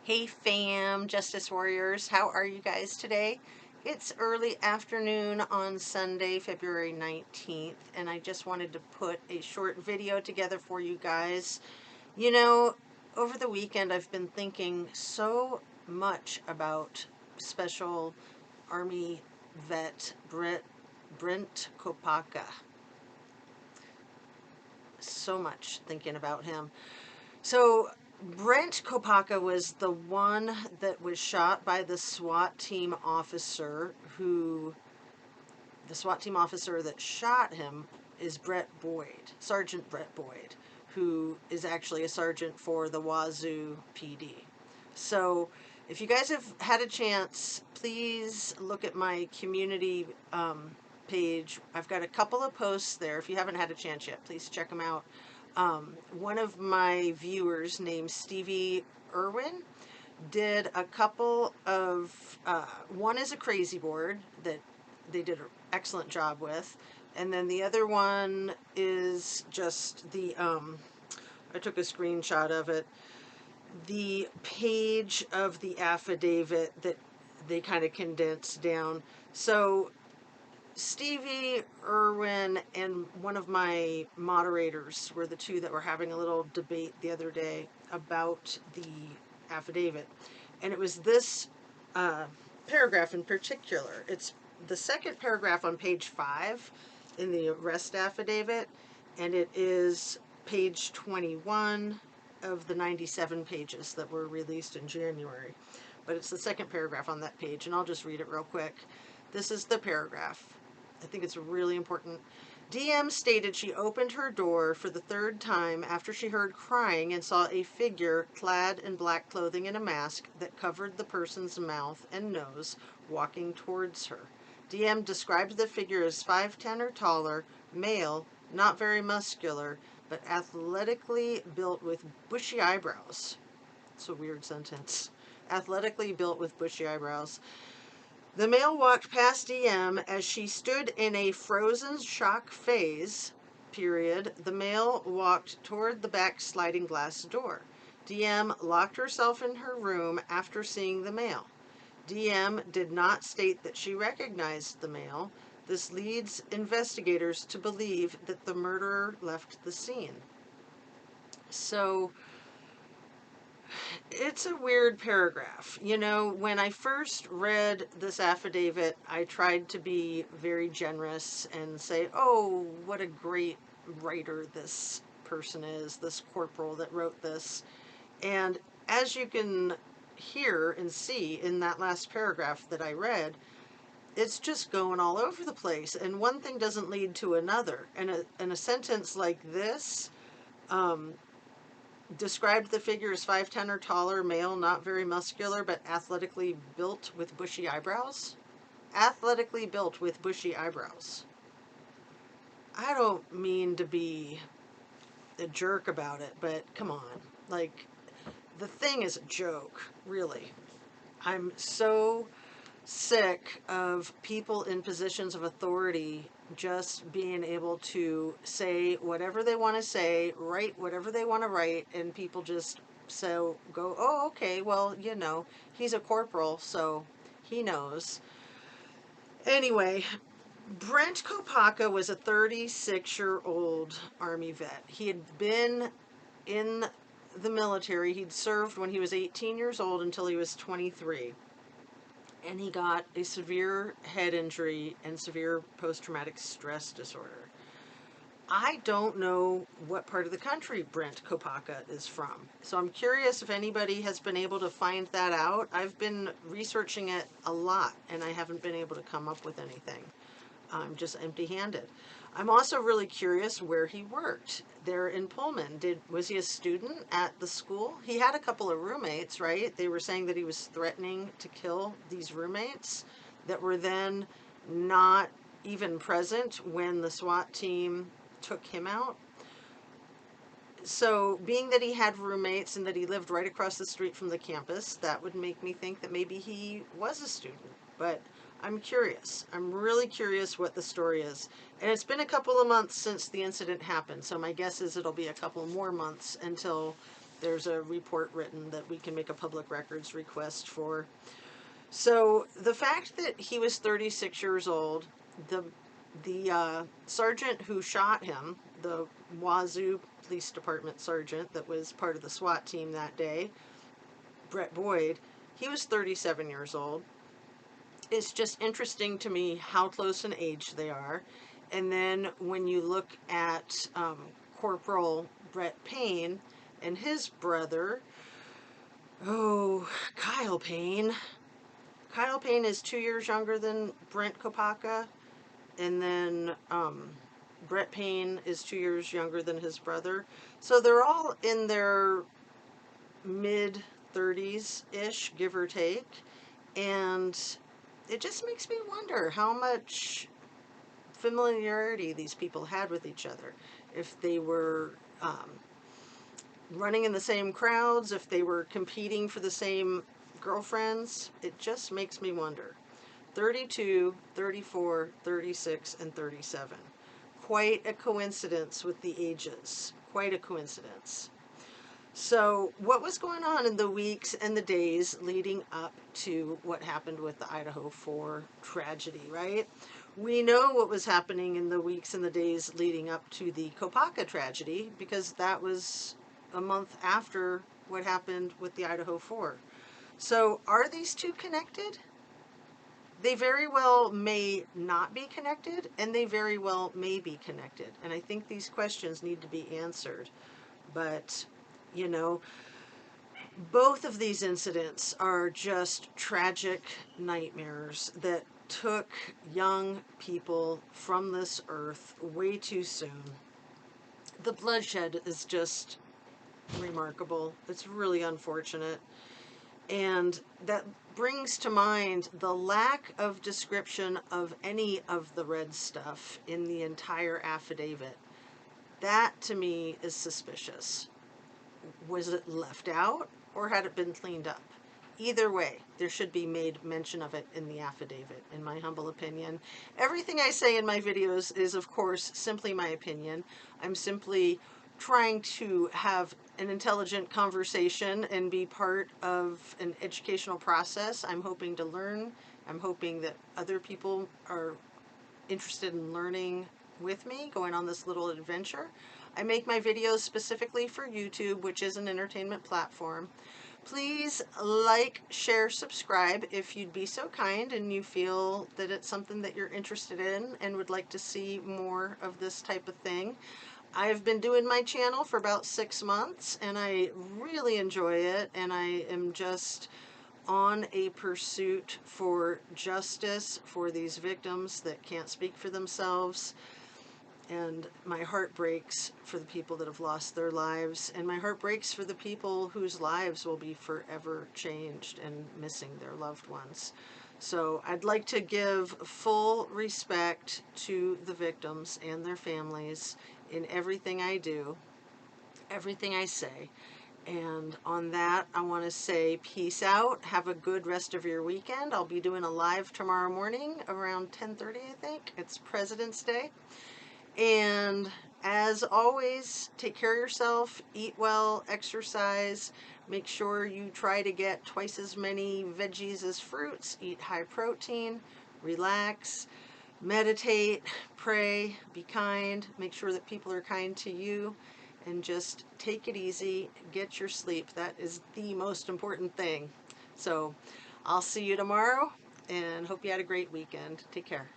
Hey fam, Justice Warriors, how are you guys today? It's early afternoon on Sunday, February 19th, and I just wanted to put a short video together for you guys. You know, over the weekend I've been thinking so much about Special Army vet Brent Kopacka. So much thinking about him. So Brent Kopacka was the one that was shot by the SWAT team officer the SWAT team officer that shot him is Sergeant Brett Boyd, who is actually a sergeant for the Wazoo PD. So if you guys have had a chance, please look at my community page. I've got a couple of posts there. If you haven't had a chance yet, please check them out. One of my viewers named Stevie Irwin did a couple of, one is a crazy board that they did an excellent job with. And then the other one is just I took a screenshot of it, the page of the affidavit that they kind of condensed down. So Stevie Irwin and one of my moderators were the two that were having a little debate the other day about the affidavit. And it was this paragraph in particular. It's the second paragraph on page 5 in the arrest affidavit, and it is page 21 of the 97 pages that were released in January. But it's the second paragraph on that page, and I'll just read it real quick. This is the paragraph. I think it's really important. DM stated she opened her door for the third time after she heard crying and saw a figure clad in black clothing and a mask that covered the person's mouth and nose walking towards her. DM described the figure as 5'10" or taller, male, not very muscular, but athletically built with bushy eyebrows. It's a weird sentence. Athletically built with bushy eyebrows. The male walked past DM as she stood in a frozen shock phase, period. The male walked toward the back sliding glass door. DM locked herself in her room after seeing the male. DM did not state that she recognized the male. This leads investigators to believe that the murderer left the scene. So it's a weird paragraph. You know, when I first read this affidavit, I tried to be very generous and say, oh, what a great writer this person is, this corporal that wrote this. And as you can hear and see in that last paragraph that I read, it's just going all over the place. And one thing doesn't lead to another. And in a sentence like this, described the figure as 5'10" or taller, male, not very muscular, but athletically built with bushy eyebrows. Athletically built with bushy eyebrows. I don't mean to be a jerk about it, but come on. Like, the thing is a joke, really. I'm so sick of people in positions of authority just being able to say whatever they want to say, write whatever they want to write, and people just go, oh, okay, well, you know, he's a corporal, so he knows. Anyway, Brent Kopacka was a 36-year-old Army vet. He had been in the military. He'd served when he was 18 years old until he was 23. And he got a severe head injury and severe post-traumatic stress disorder. I don't know what part of the country Brent Kopacka is from, so I'm curious if anybody has been able to find that out. I've been researching it a lot, and I haven't been able to come up with anything. I'm just empty-handed. I'm also really curious where he worked there in Pullman. Was he a student at the school? He had a couple of roommates, right? They were saying that he was threatening to kill these roommates that were then not even present when the SWAT team took him out. So being that he had roommates and that he lived right across the street from the campus, that would make me think that maybe he was a student. But I'm curious. I'm really curious what the story is. And it's been a couple of months since the incident happened, so my guess is it'll be a couple more months until there's a report written that we can make a public records request for. So the fact that he was 36 years old, the sergeant who shot him, the Wazoo Police Department sergeant that was part of the SWAT team that day, Brett Boyd, he was 37 years old. It's just interesting to me how close in age they are. And then when you look at Corporal Brett Payne and his brother, Kyle Payne. Kyle Payne is 2 years younger than Brent Kopacka, and then Brett Payne is 2 years younger than his brother. So they're all in their mid 30s-ish, give or take. And it just makes me wonder how much familiarity these people had with each other. If they were running in the same crowds, if they were competing for the same girlfriends, it just makes me wonder. 32, 34, 36, and 37. Quite a coincidence with the ages. Quite a coincidence. So, what was going on in the weeks and the days leading up to what happened with the Idaho 4 tragedy, right? We know what was happening in the weeks and the days leading up to the Kopaka tragedy because that was a month after what happened with the Idaho 4. So, are these two connected? They very well may not be connected, and they very well may be connected. And I think these questions need to be answered. But, you know, both of these incidents are just tragic nightmares that took young people from this earth way too soon. The bloodshed is just remarkable. It's really unfortunate. And that brings to mind the lack of description of any of the red stuff in the entire affidavit. That, to me, is suspicious. Was it left out, or had it been cleaned up? Either way, there should be made mention of it in the affidavit, in my humble opinion. Everything I say in my videos is, of course, simply my opinion. I'm simply trying to have an intelligent conversation and be part of an educational process. I'm hoping to learn. I'm hoping that other people are interested in learning with me, going on this little adventure. I make my videos specifically for YouTube, which is an entertainment platform. Please like, share, subscribe if you'd be so kind and you feel that it's something that you're interested in and would like to see more of this type of thing. I've been doing my channel for about 6 months and I really enjoy it, and I am just on a pursuit for justice for these victims that can't speak for themselves. And my heart breaks for the people that have lost their lives, and my heart breaks for the people whose lives will be forever changed and missing their loved ones. So I'd like to give full respect to the victims and their families in everything I do, everything I say. And on that, I want to say peace out. Have a good rest of your weekend. I'll be doing a live tomorrow morning around 10:30, I think. It's President's Day. And as always, take care of yourself, eat well, exercise, make sure you try to get twice as many veggies as fruits, eat high protein, relax, meditate, pray, be kind, make sure that people are kind to you, and just take it easy, get your sleep. That is the most important thing. So I'll see you tomorrow and hope you had a great weekend. Take care.